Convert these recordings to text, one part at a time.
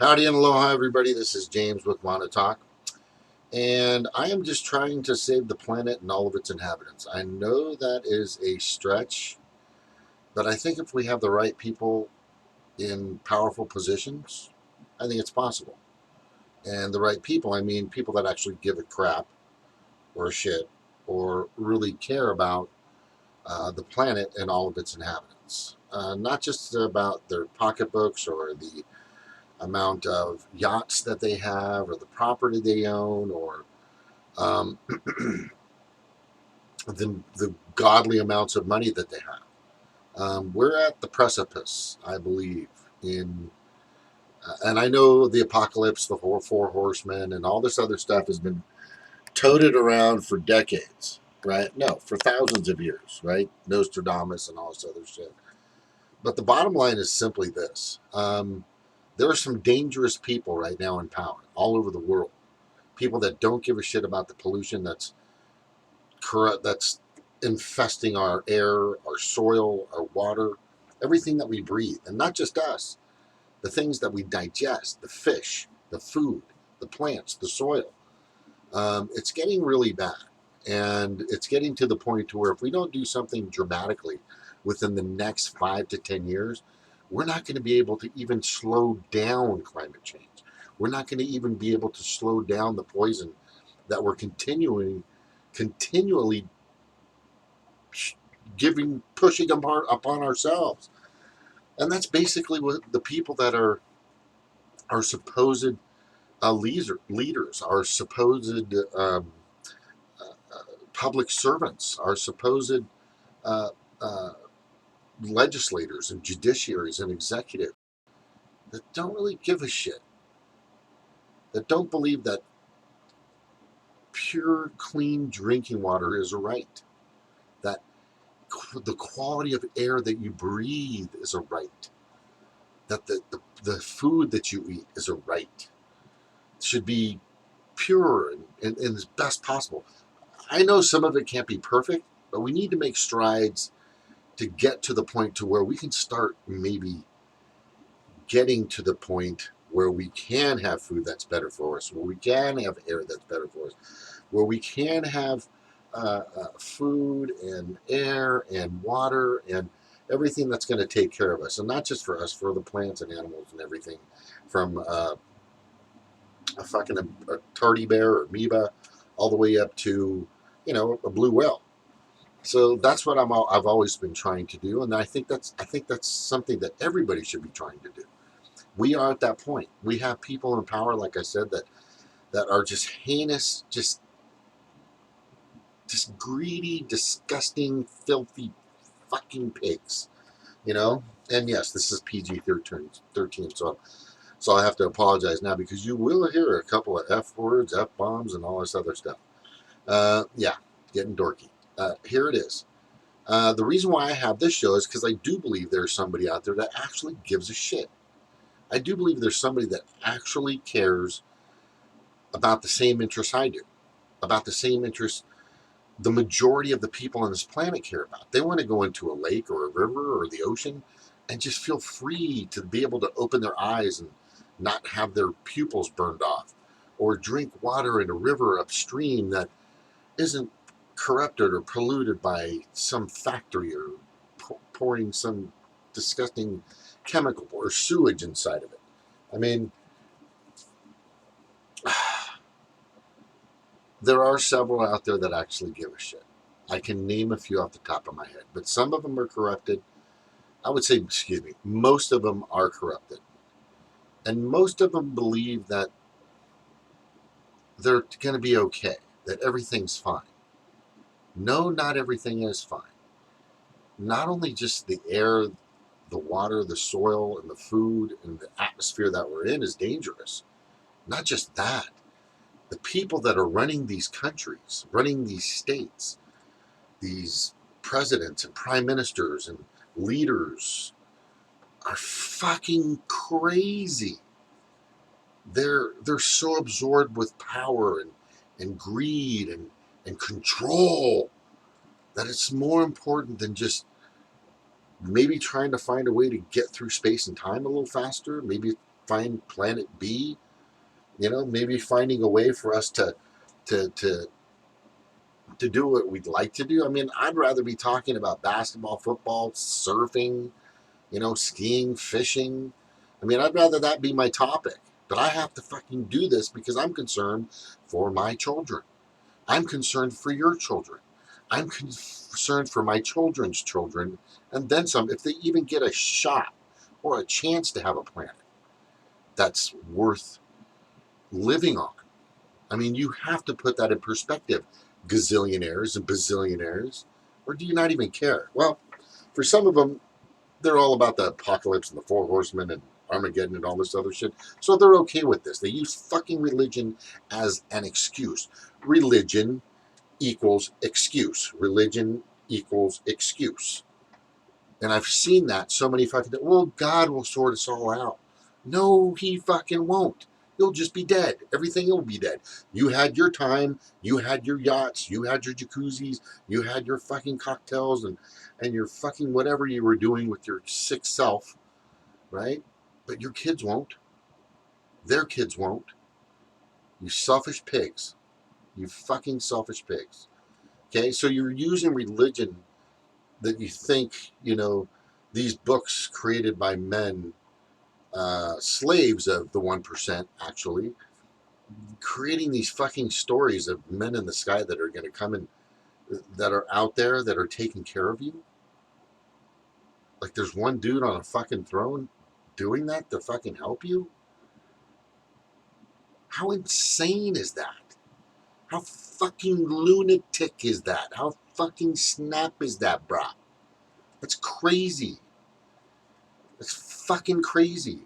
Howdy and aloha, everybody. This is James with Wanna Talk, and I am just trying to save the planet and all of its inhabitants. I know that is a stretch, but I think if we have the right people in powerful positions, I think it's possible. And the right people, I mean people that actually give a crap or a shit or really care about the planet and all of its inhabitants. Not just about their pocketbooks or the amount of yachts that they have or the property they own or um, the godly amounts of money that they have. We're at the precipice, I believe, and I know the apocalypse, the four horsemen, and all this other stuff has been toted around for decades, right? No, for thousands of years, right? Nostradamus and all this other shit. But the bottom line is simply this: there are some dangerous people right now in power all over the world. People that don't give a shit about the pollution that's infesting our air, our soil, our water, everything that we breathe, and not just us. The things that we digest, the fish, the food, the plants, the soil. It's getting really bad, and it's getting to the point to where if we don't do something dramatically within the next 5 to 10 years, we're not going to be able to even slow down climate change. We're not going to even be able to slow down the poison that we're continually pushing upon ourselves. And that's basically what the people that are supposed leaders, our supposed public servants, our supposed uh, uh, legislators and judiciaries and executives that don't really give a shit, that don't believe that pure, clean drinking water is a right, that the quality of air that you breathe is a right, that the food that you eat is a right, it should be pure and as best possible. I know some of it can't be perfect, but we need to make strides to get to the point to where we can start maybe getting to the point where we can have food that's better for us, where we can have air that's better for us, where we can have food and air and water and everything that's going to take care of us, and not just for us, for the plants and animals and everything, from a fucking a tardy bear or amoeba all the way up to a blue whale. So that's what I've always been trying to do, and I think that's something that everybody should be trying to do. We are at that point. We have people in power, like I said, that are just heinous, just greedy, disgusting, filthy, fucking pigs. You know. And yes, this is PG-13, so I have to apologize now because you will hear a couple of F words, F bombs, and all this other stuff. Yeah, getting dorky. Here it is. The reason why I have this show is because I do believe there's somebody out there that actually gives a shit. I do believe there's somebody that actually cares about the same interests I do, about the same interests the majority of the people on this planet care about. They want to go into a lake or a river or the ocean and just feel free to be able to open their eyes and not have their pupils burned off, or drink water in a river upstream that isn't corrupted or polluted by some factory or pouring some disgusting chemical or sewage inside of it. I mean, there are several out there that actually give a shit. I can name a few off the top of my head, but some of them are corrupted. I would say, excuse me, most of them are corrupted. And most of them believe that they're going to be okay, that everything's fine. No, not everything is fine. Not only just the air, the water, the soil, and the food, and the atmosphere that we're in is dangerous. Not just that. The people that are running these countries, running these states, these presidents and prime ministers and leaders are fucking crazy. They're so absorbed with power and greed and control that it's more important than just maybe trying to find a way to get through space and time a little faster, maybe find planet B, maybe finding a way for us to do what we'd like to do. I mean, I'd rather be talking about basketball, football, surfing, skiing, fishing. I mean, I'd rather that be my topic. But I have to fucking do this because I'm concerned for my children. I'm concerned for your children. I'm concerned for my children's children. And then some, if they even get a shot or a chance to have a planet that's worth living on. I mean, you have to put that in perspective, gazillionaires and bazillionaires. Or do you not even care? Well, for some of them, they're all about the apocalypse and the four horsemen and Armageddon and all this other shit. So they're okay with this. They use fucking religion as an excuse. Religion equals excuse. Religion equals excuse. And I've seen that so many fucking times. Well, God will sort us all out. No, he fucking won't. You'll just be dead. Everything will be dead. You had your time. You had your yachts. You had your jacuzzis. You had your fucking cocktails and your fucking whatever you were doing with your sick self, right? But your kids won't. Their kids won't. You selfish pigs. You fucking selfish pigs. Okay, so you're using religion that you think, these books created by men, slaves of the 1%, actually, creating these fucking stories of men in the sky that are going to come in, that are out there, that are taking care of you. Like there's one dude on a fucking throne doing that to fucking help you. How insane is that? How fucking lunatic is that? How fucking snap is that, brah? That's crazy. That's fucking crazy.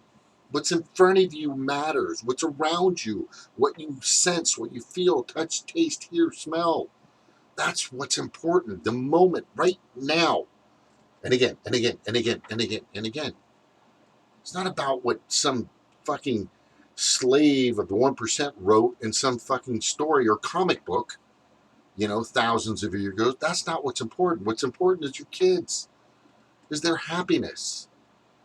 What's in front of you matters. What's around you, what you sense, what you feel, touch, taste, hear, smell. That's what's important. The moment, right now. And again, and again, and again, and again, and again. It's not about what some fucking slave of the 1% wrote in some fucking story or comic book, thousands of years ago. That's not what's important. What's important is your kids, is their happiness.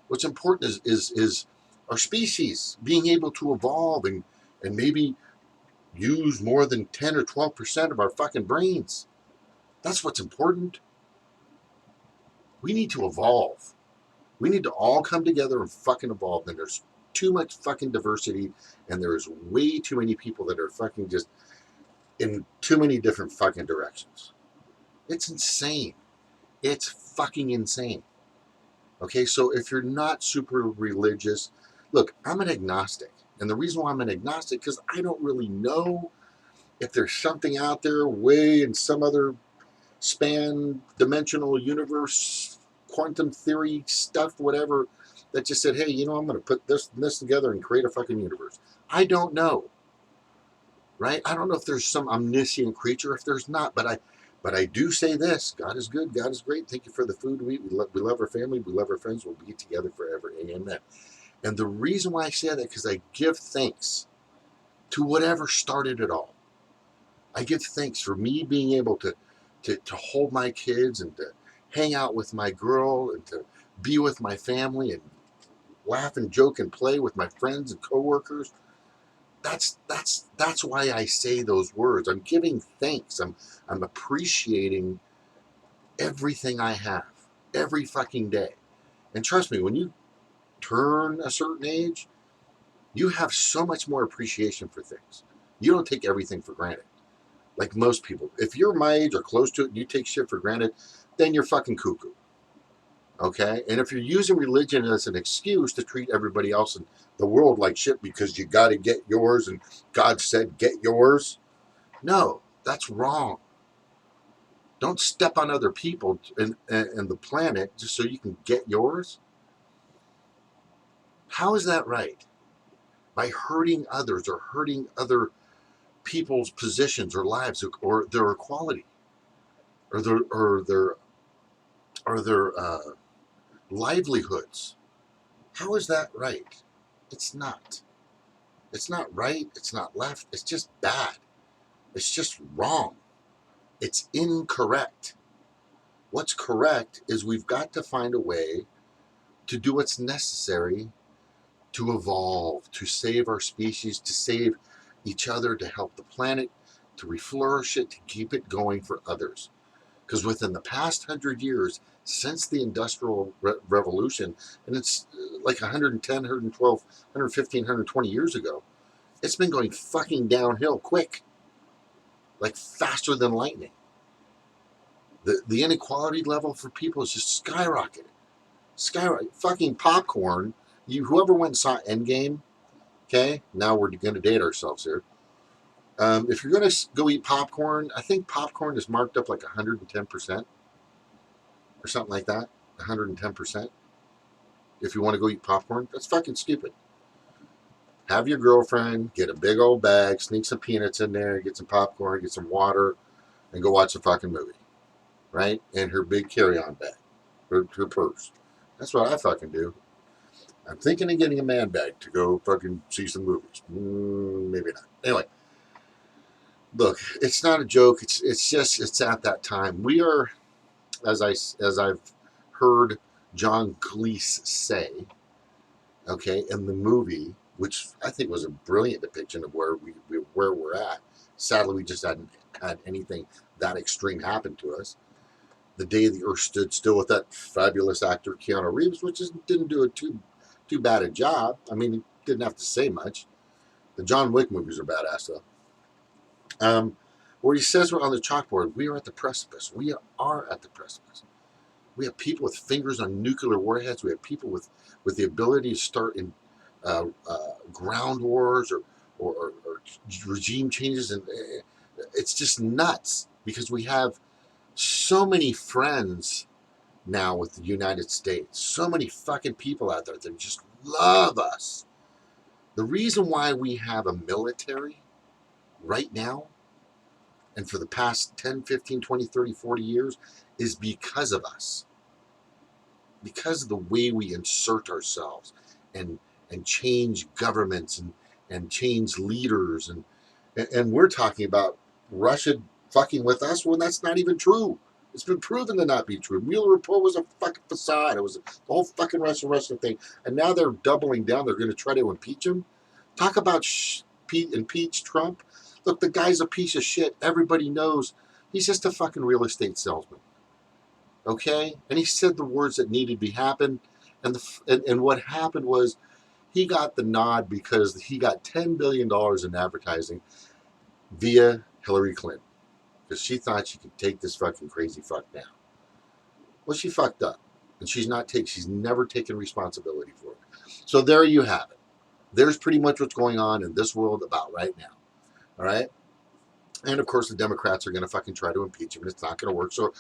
What's important is our species being able to evolve and maybe use more than 10 or 12% of our fucking brains. That's what's important. We need to evolve. We need to all come together and fucking evolve. And there's too much fucking diversity, and there's way too many people that are fucking just in too many different fucking directions. It's insane. It's fucking insane. Okay, so if you're not super religious, look, I'm an agnostic. And the reason why I'm an agnostic, because I don't really know if there's something out there way in some other span, dimensional universe, quantum theory stuff, whatever, that just said, hey, I'm going to put this and this together and create a fucking universe. I don't know. Right? I don't know if there's some omniscient creature, if there's not, but I do say this: God is good, God is great. Thank you for the food we eat. We love our family, we love our friends. We'll be together forever. Amen. And the reason why I say that, because I give thanks to whatever started it all. I give thanks for me being able to hold my kids and to hang out with my girl and to be with my family and laugh and joke and play with my friends and coworkers. That's why I say those words. I'm giving thanks. I'm appreciating everything I have every fucking day. And trust me, when you turn a certain age, you have so much more appreciation for things. You don't take everything for granted. Like most people. If you're my age or close to it and you take shit for granted, then you're fucking cuckoo. Okay? And if you're using religion as an excuse to treat everybody else in the world like shit because you got to get yours and God said get yours, no, that's wrong. Don't step on other people and the planet just so you can get yours. How is that right? By hurting others or hurting other people's positions or lives or their equality or their livelihoods. How is that right? It's not. It's not right. It's not left. It's just bad. It's just wrong. It's incorrect. What's correct is we've got to find a way to do what's necessary to evolve, to save our species, to save each other, to help the planet, to reflourish it, to keep it going for others. Because within the past 100 years, since the Industrial Revolution, and it's like 110, 112, 115, 120 years ago, it's been going fucking downhill quick, like faster than lightning. The inequality level for people is just skyrocketing. Skyrocket. Fucking popcorn. Whoever went and saw Endgame, okay, now we're going to date ourselves here. If you're going to go eat popcorn, I think popcorn is marked up like 110% or something like that. 110%. If you want to go eat popcorn, that's fucking stupid. Have your girlfriend get a big old bag, sneak some peanuts in there, get some popcorn, get some water, and go watch a fucking movie. Right? And her big carry-on bag, her purse. That's what I fucking do. I'm thinking of getting a man bag to go fucking see some movies. Maybe not. Anyway, look, it's not a joke. It's at that time. We are, as I've heard John Cleese say, okay, in the movie, which I think was a brilliant depiction of where we're at. Sadly, we just hadn't had anything that extreme happen to us. The Day the Earth Stood Still with that fabulous actor Keanu Reeves, which didn't do too bad a job. I mean, he didn't have to say much. The John Wick movies are badass though. Where he says on the chalkboard, we are at the precipice. We are at the precipice. We have people with fingers on nuclear warheads. We have people with the ability to start in ground wars or regime changes, and it's just nuts because we have so many friends now with the United States. So many fucking people out there that just love us. The reason why we have a military right now and for the past 10, 15, 20, 30, 40 years is because of us. Because of the way we insert ourselves and change governments and change leaders. And we're talking about Russia fucking with us when that's not even true. It's been proven to not be true. Mueller report was a fucking facade. It was the whole fucking Russia thing. And now they're doubling down. They're going to try to impeach him. Talk about impeach Trump. Look, the guy's a piece of shit. Everybody knows he's just a fucking real estate salesman. Okay? And he said the words that needed to be happened. And what happened was he got the nod because he got $10 billion in advertising via Hillary Clinton. Because she thought she could take this fucking crazy fuck down. Well, she fucked up. And she's never taken responsibility for it. So there you have it. There's pretty much what's going on in this world about right now. All right? And of course, the Democrats are going to fucking try to impeach him, and it's not going to work. So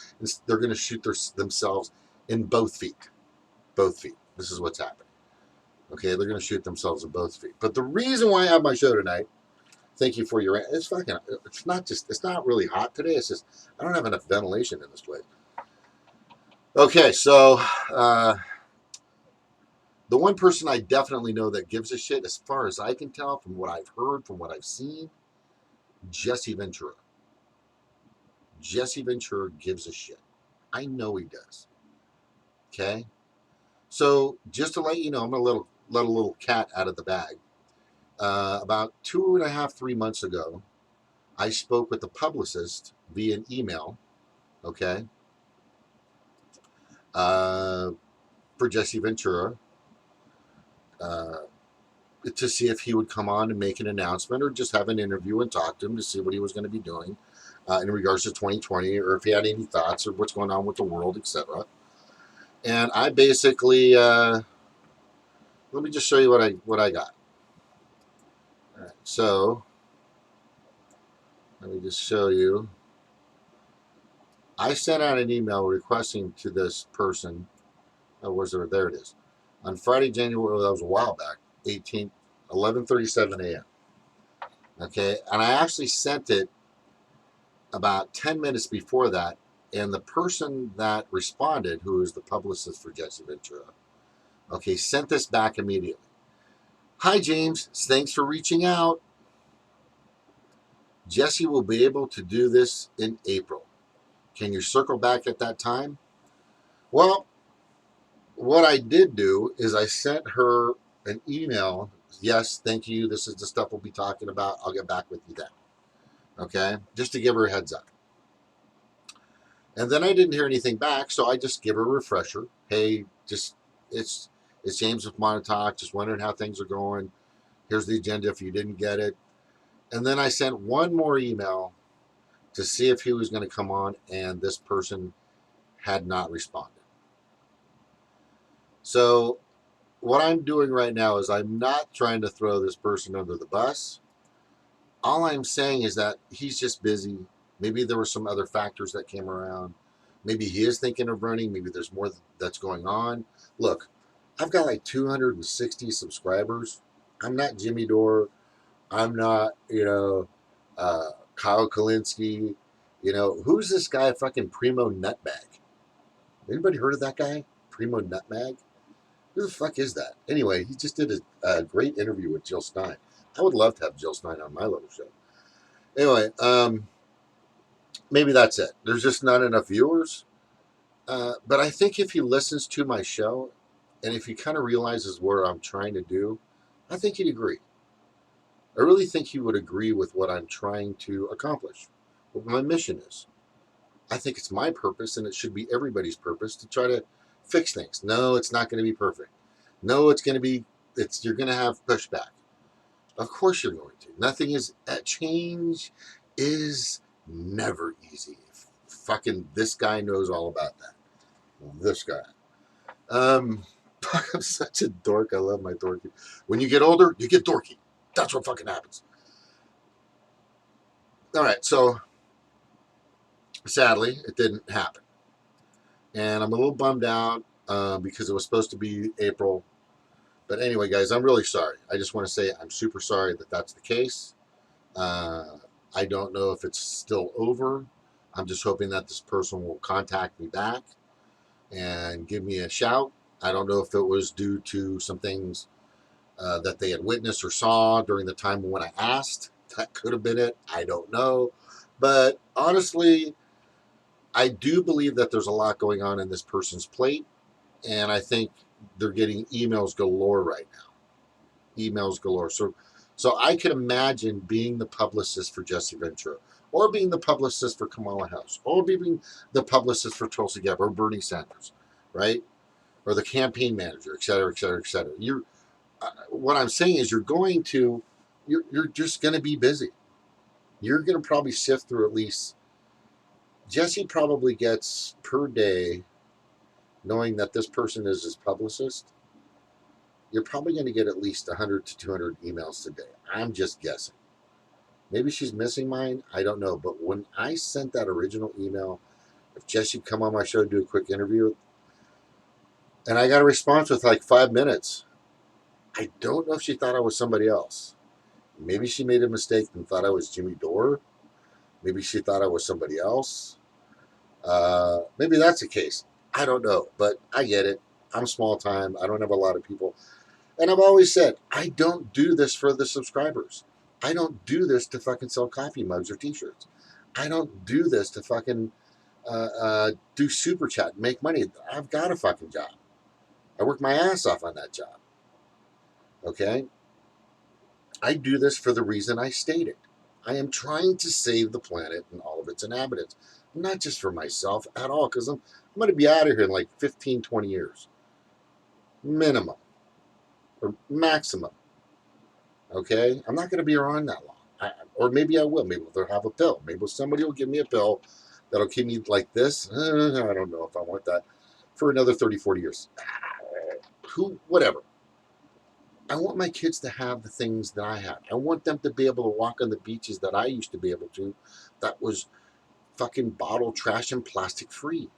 they're going to shoot themselves in both feet. Both feet. This is what's happening. Okay? They're going to shoot themselves in both feet. But the reason why I have my show tonight, thank you for your. It's not really hot today. It's just I don't have enough ventilation in this place. Okay, so the one person I definitely know that gives a shit, as far as I can tell, from what I've heard, from what I've seen, Jesse Ventura. Jesse Ventura gives a shit. I know he does. Okay, so just to let you know, I'm gonna let a little cat out of the bag. About 2.5, 3 months ago, I spoke with the publicist via an email, okay, for Jesse Ventura, to see if he would come on and make an announcement or just have an interview and talk to him to see what he was going to be doing in regards to 2020 or if he had any thoughts or what's going on with the world, etc. And I basically, let me just show you what I got. All right, so let me just show you. I sent out an email requesting to this person. Oh, where's there? There it is. On Friday, January, that was a while back, 18th, 11:37 a.m. Okay, and I actually sent it about 10 minutes before that, and the person that responded, who is the publicist for Jesse Ventura, okay, sent this back immediately. Hi, James. Thanks for reaching out. Jesse will be able to do this in April. Can you circle back at that time? Well, what I did do is I sent her an email. Yes, thank you. This is the stuff we'll be talking about. I'll get back with you then. Okay, just to give her a heads up. And then I didn't hear anything back, so I just give her a refresher. Hey, it's James with Montauk. Just wondering how things are going. Here's the agenda if you didn't get it. And then I sent one more email to see if he was going to come on, and this person had not responded. So what I'm doing right now is I'm not trying to throw this person under the bus. All I'm saying is that he's just busy. Maybe there were some other factors that came around. Maybe he is thinking of running. Maybe there's more that's going on. Look, I've got like 260 subscribers. I'm not Jimmy Dore. I'm not, Kyle Kalinske. Who's this guy, fucking Primo Nutbag? Anybody heard of that guy? Primo Nutbag? Who the fuck is that? Anyway, he just did a great interview with Jill Stein. I would love to have Jill Stein on my little show. Anyway, maybe that's it. There's just not enough viewers. But I think if he listens to my show and if he kind of realizes what I'm trying to do, I think he'd agree. I really think he would agree with what I'm trying to accomplish, what my mission is. I think it's my purpose, and it should be everybody's purpose to try to fix things. No, it's not going to be perfect. No, you're going to have pushback. Of course you're going to. Nothing is, change is never easy. Fucking this guy knows all about that. This guy. I'm such a dork. I love my dorky. When you get older, you get dorky. That's what fucking happens. All right, so sadly, it didn't happen. And I'm a little bummed out because it was supposed to be April. But anyway, guys, I'm really sorry. I just want to say I'm super sorry that that's the case. I don't know if it's still over. I'm just hoping that this person will contact me back and give me a shout. I don't know if it was due to some things that they had witnessed or saw during the time when I asked. That could have been it. I don't know. But honestly, I do believe that there's a lot going on in this person's plate. And I think they're getting emails galore right now. Emails galore. So I can imagine being the publicist for Jesse Ventura, or being the publicist for Kamala Harris, or being the publicist for Tulsi Gabbard or Bernie Sanders, right? Or the campaign manager, et cetera, et cetera, et cetera. What I'm saying is you're just going to be busy. You're going to probably sift through at least, Jesse probably gets per day, knowing that this person is his publicist, you're probably going to get at least 100 to 200 emails today. I'm just guessing. Maybe she's missing mine. I don't know. But when I sent that original email, if Jesse come on my show to do a quick interview, and I got a response with like 5 minutes, I don't know if she thought I was somebody else. Maybe she made a mistake and thought I was Jimmy Dore. Maybe she thought I was somebody else. Maybe that's the case. I don't know, but I get it. I'm small time. I don't have a lot of people. And I've always said, I don't do this for the subscribers. I don't do this to fucking sell coffee mugs or t-shirts. I don't do this to fucking do super chat and make money. I've got a fucking job. I work my ass off on that job. Okay? I do this for the reason I stated. I am trying to save the planet and all of its inhabitants. Not just for myself at all, because I'm going to be out of here in like 15, 20 years. Minimum. Or maximum. Okay? I'm not going to be around that long. Or maybe I will. Maybe they'll have a pill. Maybe somebody will give me a pill that'll keep me like this. I don't know if I want that for another 30, 40 years. Whatever. I want my kids to have the things that I had. I want them to be able to walk on the beaches that I used to be able to. That was fucking bottle, trash, and plastic free.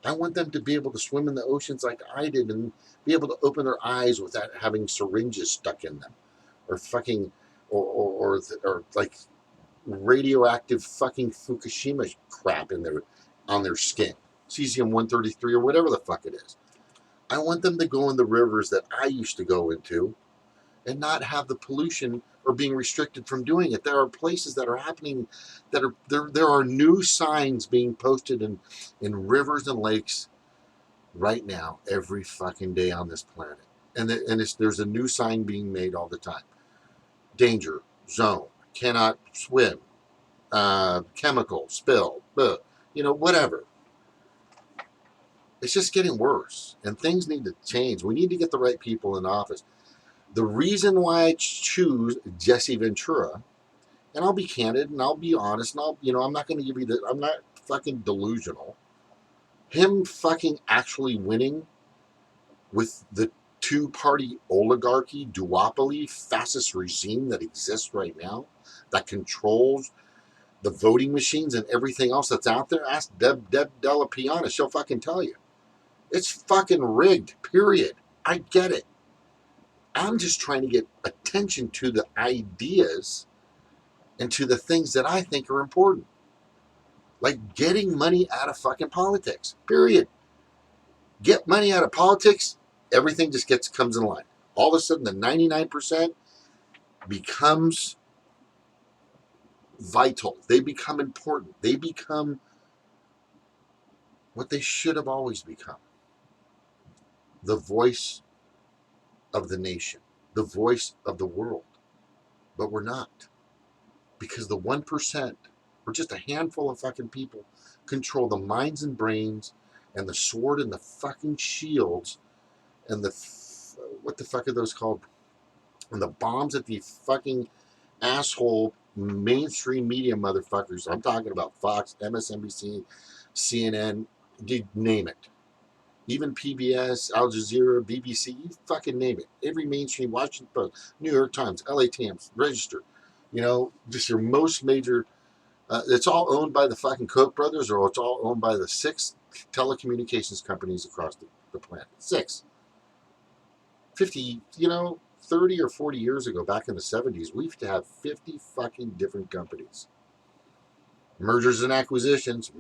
I want them to be able to swim in the oceans like I did and be able to open their eyes without having syringes stuck in them, or fucking, or like radioactive fucking Fukushima crap on their skin, cesium-133 or whatever the fuck it is. I want them to go in the rivers that I used to go into and not have the pollution or being restricted from doing it. There are places that are happening that are there are new signs being posted in rivers and lakes right now every fucking day on this planet. there's a new sign being made all the time. Danger zone, cannot swim, chemical spill, whatever. It's just getting worse, and things need to change. We need to get the right people in office. The reason why I choose Jesse Ventura, and I'll be candid and I'll be honest, and I'm not going to give you I'm not fucking delusional. Him fucking actually winning with the two-party oligarchy, duopoly, fascist regime that exists right now, that controls the voting machines and everything else that's out there. Ask Deb Della Piana, she'll fucking tell you. It's fucking rigged, period. I get it. I'm just trying to get attention to the ideas and to the things that I think are important. Like getting money out of fucking politics, period. Get money out of politics, everything just comes in line. All of a sudden, the 99% becomes vital. They become important. They become what they should have always become. The voice of the nation, the voice of the world. But we're not. Because the 1%, or just a handful of fucking people, control the minds and brains and the sword and the fucking shields and what the fuck are those called? And the bombs at the fucking asshole mainstream media motherfuckers. I'm talking about Fox, MSNBC, CNN, name it. Even PBS, Al Jazeera, BBC, you fucking name it. Every mainstream, Washington Post, New York Times, LA Times, Register. Just your most major. It's all owned by the fucking Koch brothers, or it's all owned by the 6 telecommunications companies across the planet. 6. 50, 30 or 40 years ago, back in the 70s, we used to have 50 fucking different companies. Mergers and acquisitions.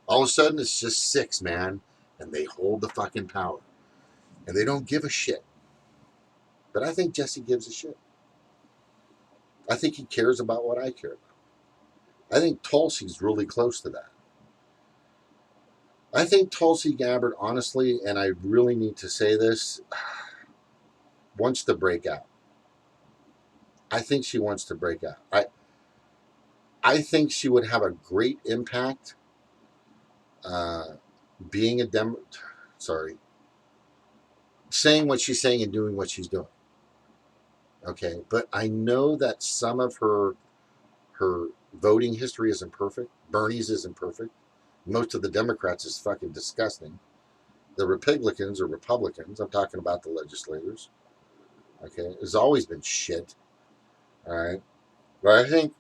All of a sudden, it's just 6, man. And they hold the fucking power. And they don't give a shit. But I think Jesse gives a shit. I think he cares about what I care about. I think Tulsi's really close to that. I think Tulsi Gabbard, honestly, and I really need to say this, wants to break out. I think she wants to break out. I think she would have a great impact being a saying what she's saying and doing what she's doing. Okay, but I know that some of her voting history isn't perfect. Bernie's isn't perfect. Most of the Democrats is fucking disgusting. The Republicans are Republicans. I'm talking about the legislators. Okay, it's always been shit. All right, but I think,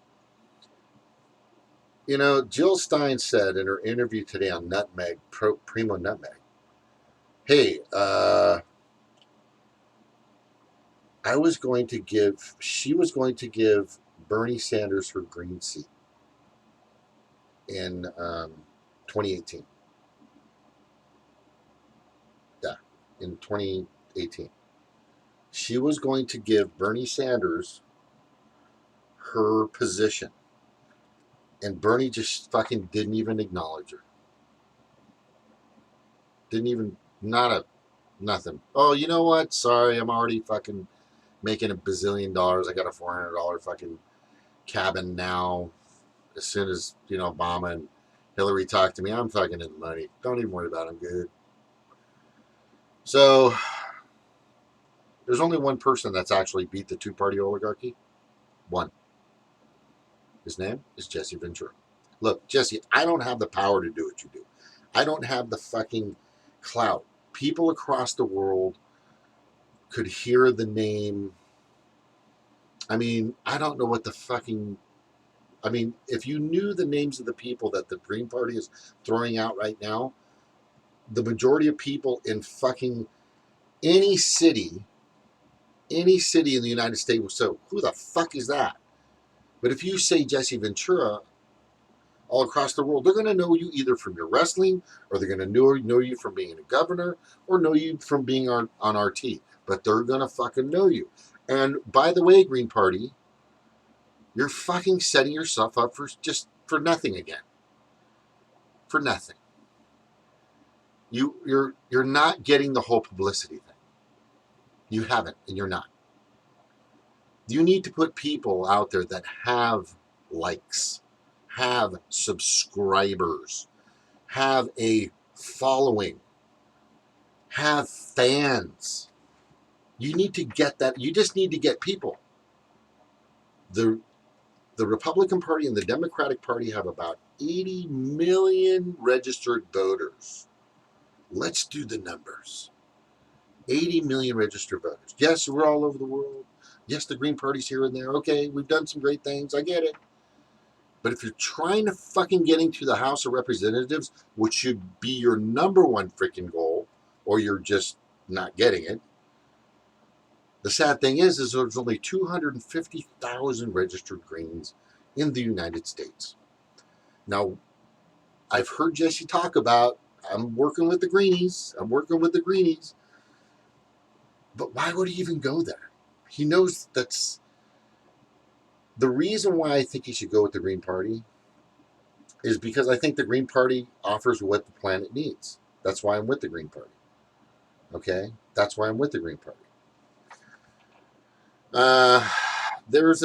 Jill Stein said in her interview today on Nutmeg, Primo Nutmeg, hey, she was going to give Bernie Sanders her green seat in 2018. Yeah, in 2018. She was going to give Bernie Sanders her position. And Bernie just fucking didn't even acknowledge her. Didn't even, nothing. Oh, you know what? Sorry, I'm already fucking making $1 bazillion. I got a $400 fucking cabin now. As soon as, Obama and Hillary talk to me, I'm fucking in the money. Don't even worry about it. I'm good. So, there's only one person that's actually beat the two-party oligarchy. One. His name is Jesse Ventura. Look, Jesse, I don't have the power to do what you do. I don't have the fucking clout. People across the world could hear the name. I mean, I don't know what the fucking... I mean, if you knew the names of the people that the Green Party is throwing out right now, the majority of people in fucking any city in the United States will say, who the fuck is that? But if you say Jesse Ventura all across the world, they're going to know you either from your wrestling, or they're going to know you from being a governor, or know you from being on RT. But they're going to fucking know you. And by the way, Green Party, you're fucking setting yourself up for nothing again. For nothing. You're not getting the whole publicity thing. You haven't, and you're not. You need to put people out there that have likes, have subscribers, have a following, have fans. You need to get that. You just need to get people. The Republican Party and the Democratic Party have about 80 million registered voters. Let's do the numbers. 80 million registered voters. Yes, we're all over the world. Yes, the Green Party's here and there. Okay, we've done some great things. I get it. But if you're trying to fucking get into the House of Representatives, which should be your number one freaking goal, or you're just not getting it, the sad thing is there's only 250,000 registered Greens in the United States. Now, I've heard Jesse talk about, I'm working with the Greenies. But why would he even go there? He knows that's the reason why I think he should go with the Green Party is because I think the Green Party offers what the planet needs. That's why I'm with the Green Party. Okay? That's why I'm with the Green Party. There's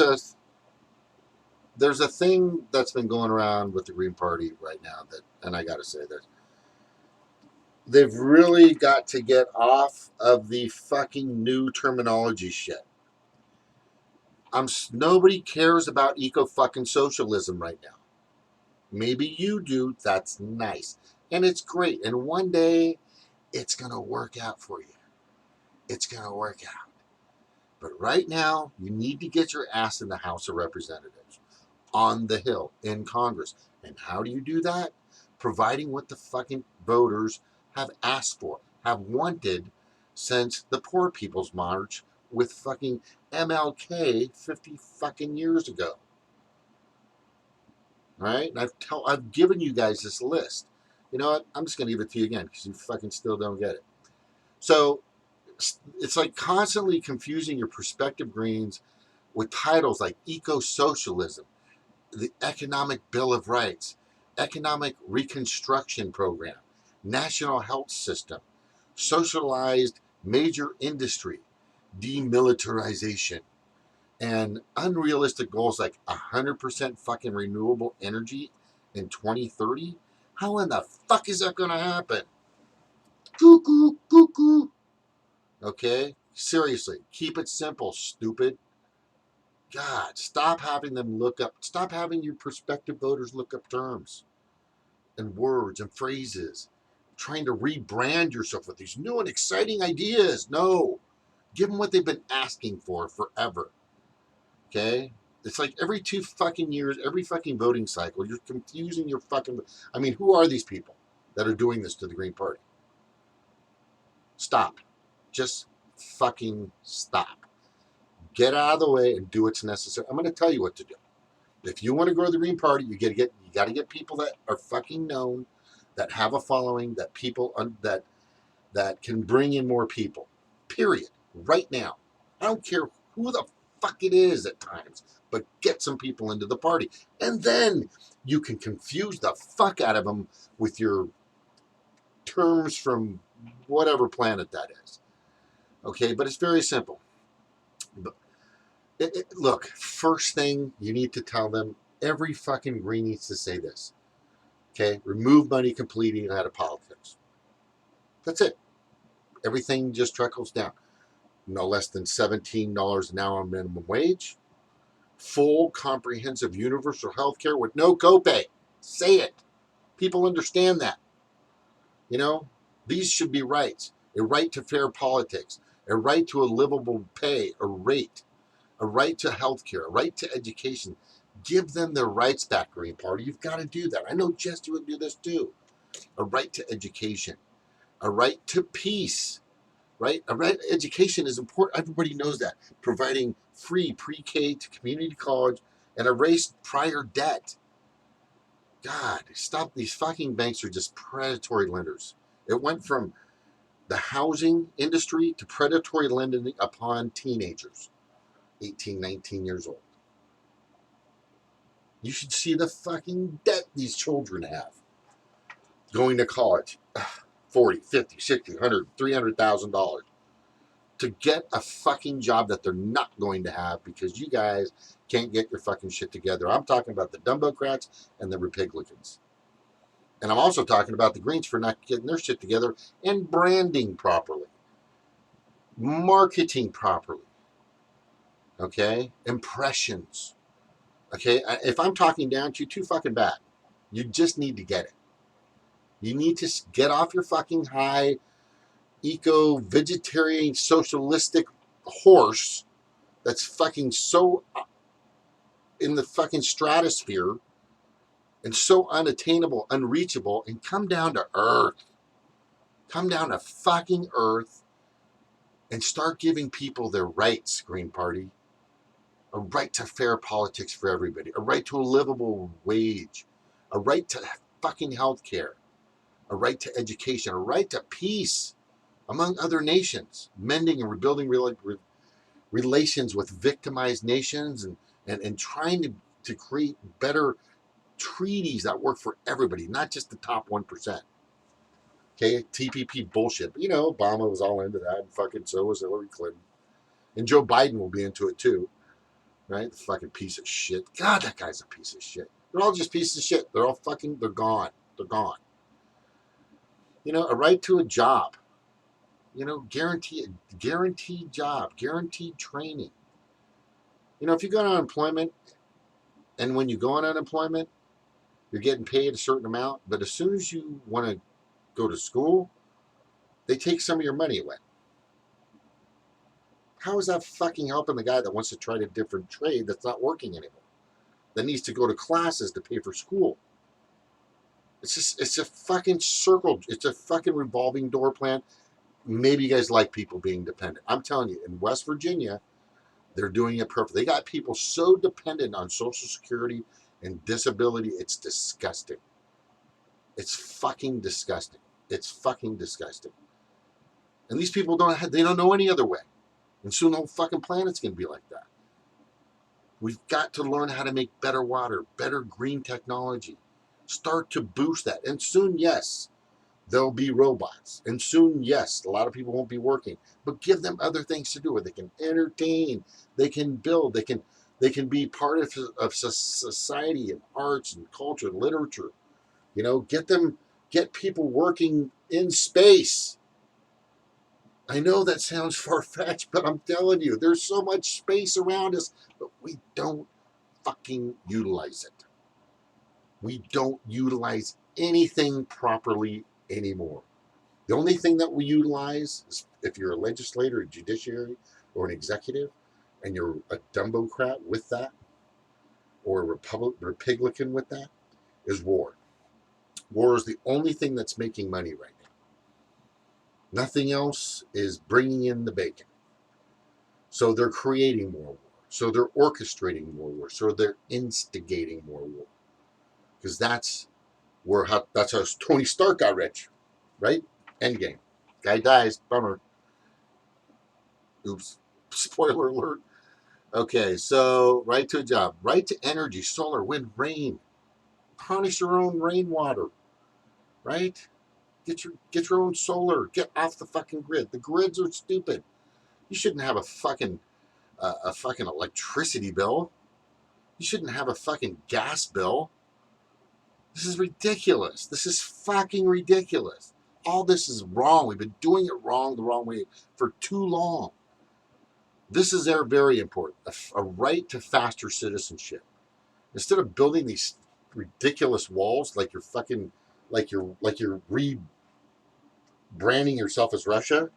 a thing that's been going around with the Green Party right now that, and I got to say that they've really got to get off of the fucking new terminology shit. Nobody cares about eco-fucking socialism right now. Maybe you do. That's nice. And it's great. And one day, it's going to work out for you. It's going to work out. But right now, you need to get your ass in the House of Representatives, on the Hill, in Congress. And how do you do that? Providing what the fucking voters have asked for, have wanted since the Poor People's March with fucking MLK 50 fucking years ago. Right? And I've given you guys this list. You know what? I'm just going to give it to you again because you fucking still don't get it. So it's like constantly confusing your prospective Greens with titles like eco-socialism, the Economic Bill of Rights, Economic Reconstruction Program, National Health System, Socialized Major Industry, Demilitarization, and unrealistic goals like 100% fucking renewable energy in 2030. How in the fuck is that going to happen? Cuckoo, cuckoo. Okay? Seriously, keep it simple, stupid. God, stop having your prospective voters look up terms and words and phrases. Trying to rebrand yourself with these new and exciting ideas. No. Give them what they've been asking for forever. Okay? It's like every 2 fucking years, every fucking voting cycle, you're confusing your fucking. I mean, who are these people that are doing this to the Green Party? Stop. Just fucking stop. Get out of the way and do what's necessary. I'm going to tell you what to do. If you want to grow the Green Party, you got to get people that are fucking known, that have a following, that people that can bring in more people. Period. Right now. I don't care who the fuck it is at times, but get some people into the party. And then you can confuse the fuck out of them with your terms from whatever planet that is. Okay, but it's very simple. Look, first thing you need to tell them, every fucking Green needs to say this. Okay, remove money completely out of politics. That's it. Everything just trickles down. No less than $17 an hour minimum wage. Full comprehensive universal health care with no copay. Say it. People understand that. You know, these should be rights. A right to fair politics, a right to a livable pay, a rate, a right to health care, a right to education. Give them their rights back, Green Party. You've got to do that. I know Jesse would do this too. A right to education, a right to peace, right? A right to education is important. Everybody knows that. Providing free pre-K to community college and erase prior debt. God, stop. These fucking banks are just predatory lenders. It went from the housing industry to predatory lending upon teenagers, 18, 19 years old. You should see the fucking debt these children have going to college. $40, $50, $60, $100, $300,000 to get a fucking job that they're not going to have because you guys can't get your fucking shit together. I'm talking about the Dumbocrats and the Republicans. And I'm also talking about the Greens for not getting their shit together and branding properly, marketing properly, okay? Impressions, okay? If I'm talking down to you, too fucking bad. You just need to get it. You need to get off your fucking high eco-vegetarian socialistic horse that's fucking so in the fucking stratosphere and so unattainable, unreachable, and come down to earth. Come down to fucking earth and start giving people their rights, Green Party. A right to fair politics for everybody, a right to a livable wage, a right to fucking health care, a right to education, a right to peace among other nations, mending and rebuilding relations with victimized nations and trying to create better treaties that work for everybody, not just the top 1%. Okay, TPP bullshit. But, Obama was all into that, and fucking so was Hillary Clinton. And Joe Biden will be into it too, right? The fucking piece of shit. God, that guy's a piece of shit. They're all just pieces of shit. They're gone. They're gone. A right to a job. Guaranteed job, guaranteed training. If you go on unemployment, and when you go on unemployment, you're getting paid a certain amount, but as soon as you want to go to school, they take some of your money away. How is that fucking helping the guy that wants to try a different trade that's not working anymore? That needs to go to classes to pay for school. It's a fucking circle. It's a fucking revolving door plan. Maybe you guys like people being dependent. I'm telling you, in West Virginia, they're doing it perfectly. They got people so dependent on Social Security and disability, it's disgusting. It's fucking disgusting. It's fucking disgusting. And these people don't know any other way. And soon the whole fucking planet's going to be like that. We've got to learn how to make better water, better green technology. Start to boost that. And soon, yes, there'll be robots. And soon, yes, a lot of people won't be working. But give them other things to do where they can entertain, they can build, they can be part of society and arts and culture and literature. Get people working in space. I know that sounds far-fetched, but I'm telling you, there's so much space around us, but we don't fucking utilize it. We don't utilize anything properly anymore. The only thing that we utilize is if you're a legislator, a judiciary, or an executive, and you're a Dumbocrat with that, or a Republican with that, is war. War is the only thing that's making money right now. Nothing else is bringing in the bacon. So they're creating more war. So they're orchestrating more war. So they're instigating more war. Because that's how Tony Stark got rich, right? Endgame. Guy dies. Bummer. Oops. Spoiler alert. Okay, so right to a job. Right to energy, solar, wind, rain. Harness your own rainwater, right? Get your own solar. Get off the fucking grid. The grids are stupid. You shouldn't have a fucking electricity bill. You shouldn't have a fucking gas bill. This is ridiculous. This is fucking ridiculous. All this is wrong. We've been doing it wrong, the wrong way for too long. This is very important. A right to faster citizenship. Instead of building these ridiculous walls like you're rebranding yourself as Russia,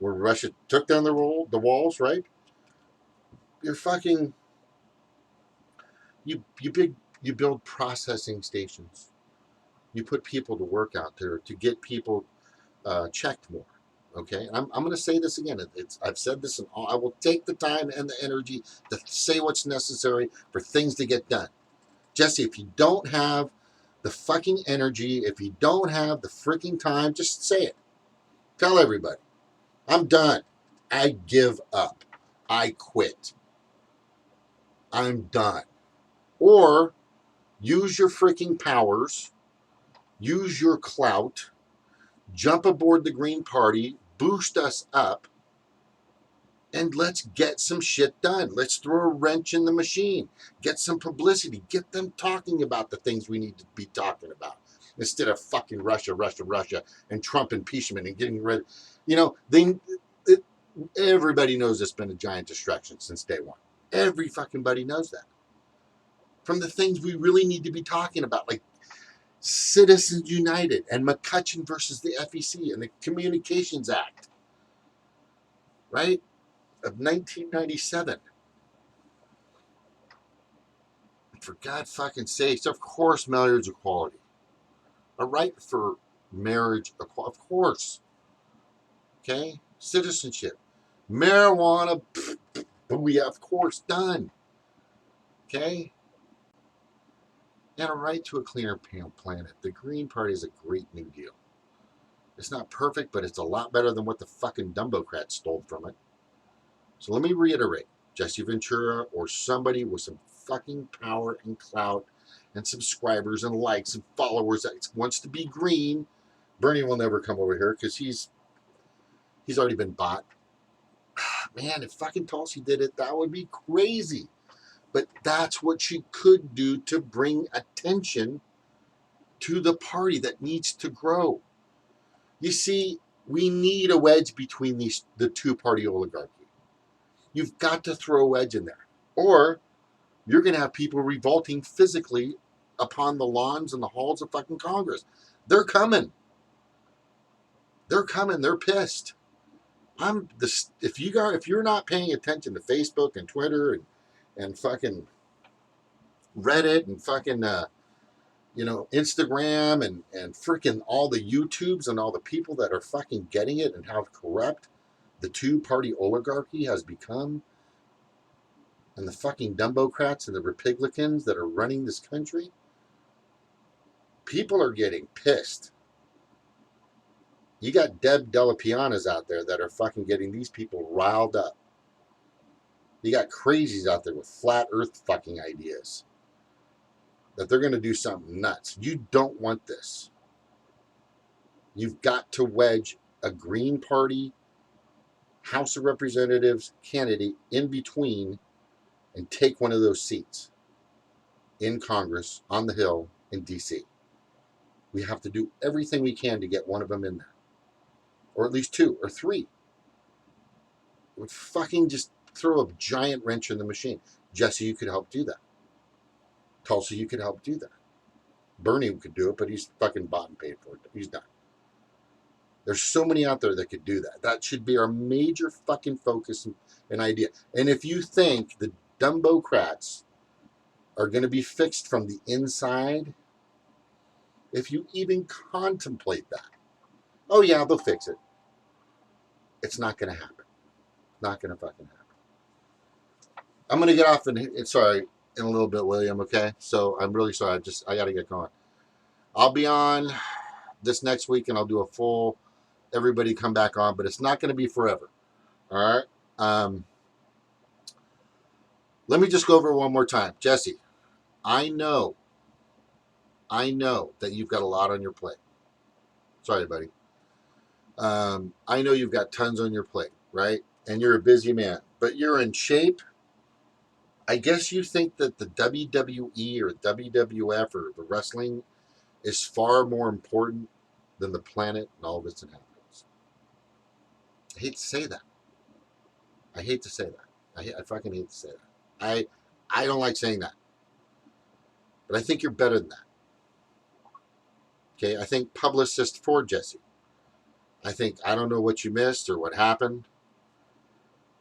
where Russia took down the walls, right? You're fucking you build processing stations. You put people to work out there to get people checked more. Okay, I'm going to say this again. I've said this, and I will take the time and the energy to say what's necessary for things to get done. Jesse, if you don't have the fucking energy, if you don't have the freaking time, just say it. Tell everybody, I'm done. I give up. I quit. I'm done. Or use your freaking powers, use your clout, Jump aboard the Green Party, boost us up, and let's get some shit done. Let's throw a wrench in the machine. Get some publicity. Get them talking about the things we need to be talking about instead of fucking Russia, Russia, Russia, and Trump impeachment and getting rid. You know, everybody knows it's been a giant distraction since day one. Every fucking buddy knows that. From the things we really need to be talking about, like Citizens United and McCutcheon versus the FEC and the Communications Act, right? Of 1997. For God fucking sakes, of course, marriage equality. A right for marriage equality, of course. Okay? Citizenship. Marijuana, booyah, of course, done. Okay? And a right to a cleaner planet. The Green Party is a great new deal. It's not perfect, but it's a lot better than what the fucking Dumbocrats stole from it. So let me reiterate. Jesse Ventura or somebody with some fucking power and clout and subscribers and likes and followers that wants to be green. Bernie will never come over here because he's already been bought. Man, if fucking Tulsi did it, that would be crazy. But that's what she could do to bring attention to the party that needs to grow. You see, we need a wedge between the two-party oligarchy. You've got to throw a wedge in there. Or you're going to have people revolting physically upon the lawns and the halls of fucking Congress. They're coming. They're coming. They're pissed. If you're not paying attention to Facebook and Twitter and fucking Reddit and fucking Instagram and freaking all the YouTubes and all the people that are fucking getting it and how corrupt the two-party oligarchy has become, and the fucking Dumbocrats and the Republicans that are running this country, people are getting pissed. You got Deb Delapianas out there that are fucking getting these people riled up. You got crazies out there with flat earth fucking ideas that they're going to do something nuts. You don't want this. You've got to wedge a Green Party House of Representatives candidate in between and take one of those seats in Congress, on the Hill, in D.C. We have to do everything we can to get one of them in there. Or at least two or three. It would fucking just throw a giant wrench in the machine. Jesse, you could help do that. Tulsi, you could help do that. Bernie could do it, but he's fucking bought and paid for it. He's done. There's so many out there that could do that. That should be our major fucking focus and idea. And if you think the Dumbocrats are going to be fixed from the inside, if you even contemplate that, oh yeah, they'll fix it. It's not going to happen. Not going to fucking happen. I'm going to get off in a little bit, William, okay? So I'm really sorry. I got to get going. I'll be on this next week and I'll do a full everybody come back on, but it's not going to be forever. All right? Let me just go over it one more time. Jesse, I know that you've got a lot on your plate. Sorry, buddy. I know you've got tons on your plate, right? And you're a busy man, but you're in shape. I guess you think that the WWE or WWF or the wrestling is far more important than the planet and all of its inhabitants. I hate to say that. I fucking hate to say that. I don't like saying that. But I think you're better than that. Okay, I think publicist for Jesse. I don't know what you missed or what happened.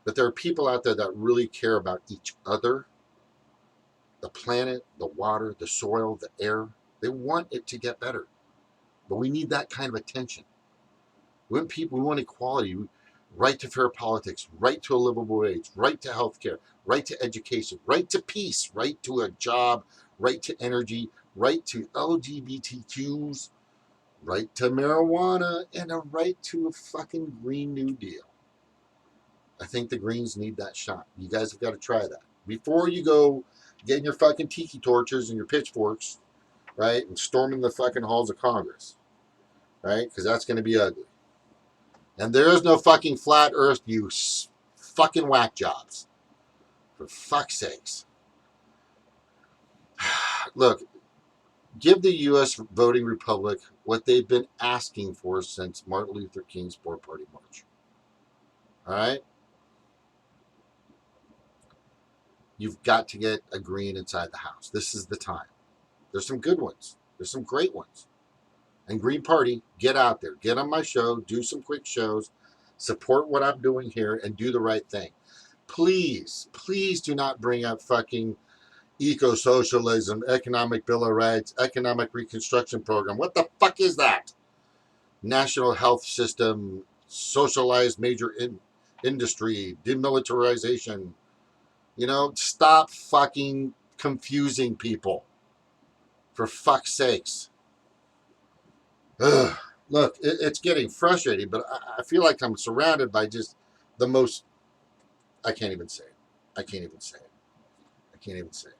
But there are people out there that really care about each other, the planet, the water, the soil, the air. They want it to get better. But we need that kind of attention. We want equality, right to fair politics, right to a livable wage, right to health care, right to education, right to peace, right to a job, right to energy, right to LGBTQs, right to marijuana, and a right to a fucking Green New Deal. I think the Greens need that shot. You guys have got to try that. Before you go getting your fucking tiki torches and your pitchforks, right, and storming the fucking halls of Congress. right? Because that's going to be ugly. And there is no fucking flat earth, you fucking whack jobs. For fuck's sakes. Look, give the U.S. voting republic what they've been asking for since Martin Luther King's four-party march. All right? You've got to get a green inside the House. This is the time. There's some good ones. There's some great ones. And Green Party, get out there. Get on my show. Do some quick shows. Support what I'm doing here and do the right thing. Please, please do not bring up fucking eco-socialism, economic bill of rights, economic reconstruction program. What the fuck is that? National health system, socialized major industry, demilitarization. You know, stop fucking confusing people. For fuck's sakes. Ugh. Look, it's getting frustrating, but I feel like I'm surrounded by just the most. I can't even say it. I can't even say it. I can't even say it.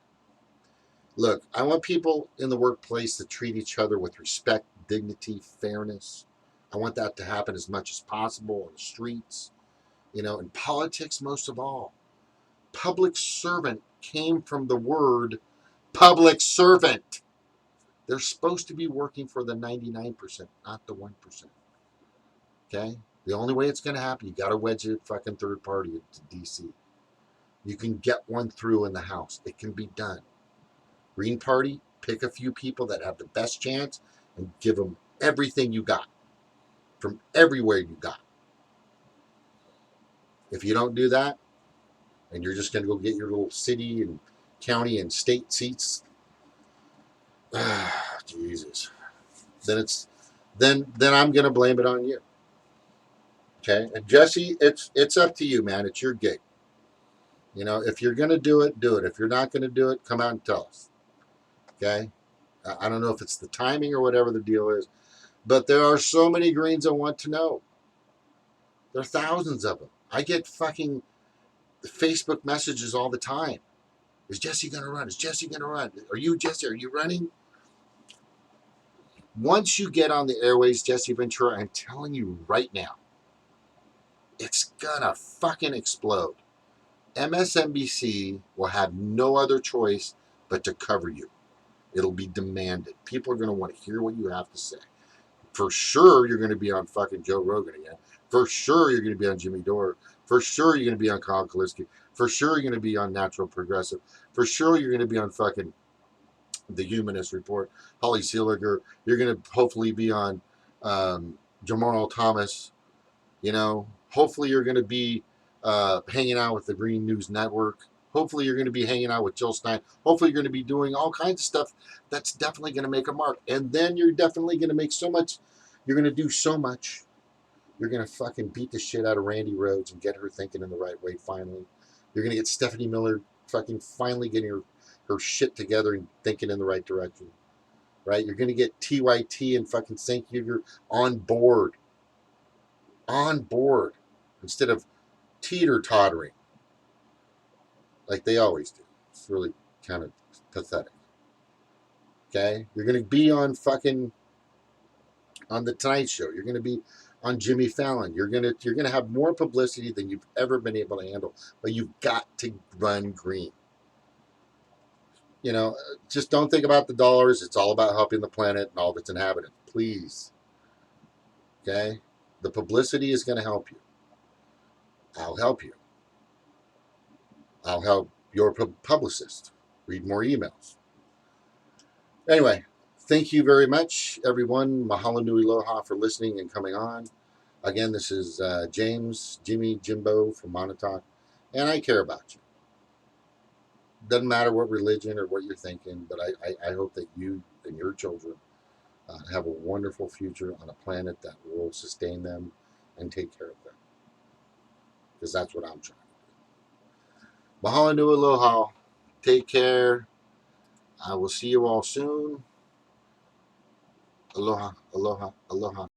Look, I want people in the workplace to treat each other with respect, dignity, fairness. I want that to happen as much as possible on the streets, you know, in politics most of all. Public servant came from the word public servant. They're supposed to be working for the 99%, not the 1%. Okay? The only way it's going to happen, you got to wedge a fucking third party into D.C. You can get one through in the House. It can be done. Green Party, pick a few people that have the best chance and give them everything you got from everywhere you got. If you don't do that, and you're just going to go get your little city and county and state seats, Jesus, then I'm going to blame it on you. Okay, and Jesse, it's up to you, man. It's your gig. You know, if you're going to do it, do it. If you're not going to do it, come out and tell us. Okay, I don't know if it's the timing or whatever the deal is, but there are so many Greens I want to know. There are thousands of them. I get fucking Facebook messages all the time. Is Jesse going to run? Is Jesse going to run? Are you, Jesse? Are you running? Once you get on the airways, Jesse Ventura, I'm telling you right now, it's going to fucking explode. MSNBC will have no other choice but to cover you. It'll be demanded. People are going to want to hear what you have to say. For sure, you're going to be on fucking Joe Rogan again. For sure, you're going to be on Jimmy Dore. For sure, you're going to be on Kyle Kalinske. For sure, you're going to be on Natural Progressive. For sure, you're going to be on fucking The Humanist Report, Holly Seeliger. You're going to hopefully be on Jamal Thomas. You know, hopefully you're going to be hanging out with the Green News Network. Hopefully you're going to be hanging out with Jill Stein. Hopefully you're going to be doing all kinds of stuff that's definitely going to make a mark. And then you're definitely going to make so much. You're going to do so much. You're going to fucking beat the shit out of Randy Rhodes and get her thinking in the right way finally. You're going to get Stephanie Miller fucking finally getting her shit together and thinking in the right direction. Right? You're going to get TYT and fucking St. Huger on board. On board. Instead of teeter-tottering like they always do. It's really kind of pathetic. Okay? You're going to be on fucking on the Tonight Show. You're going to be on Jimmy Fallon. You're going to have more publicity than you've ever been able to handle. But you've got to run green. You know, just don't think about the dollars. It's all about helping the planet and all of its inhabitants. Please. Okay? The publicity is going to help you. I'll help you. I'll help your publicist read more emails. Anyway, thank you very much, everyone. Mahalo nui loha for listening and coming on. Again, this is James, Jimmy, Jimbo from Montauk, and I care about you. Doesn't matter what religion or what you're thinking, but I hope that you and your children have a wonderful future on a planet that will sustain them and take care of them. Because that's what I'm trying to do. Mahalo nui aloha. Take care. I will see you all soon. Aloha, aloha, aloha.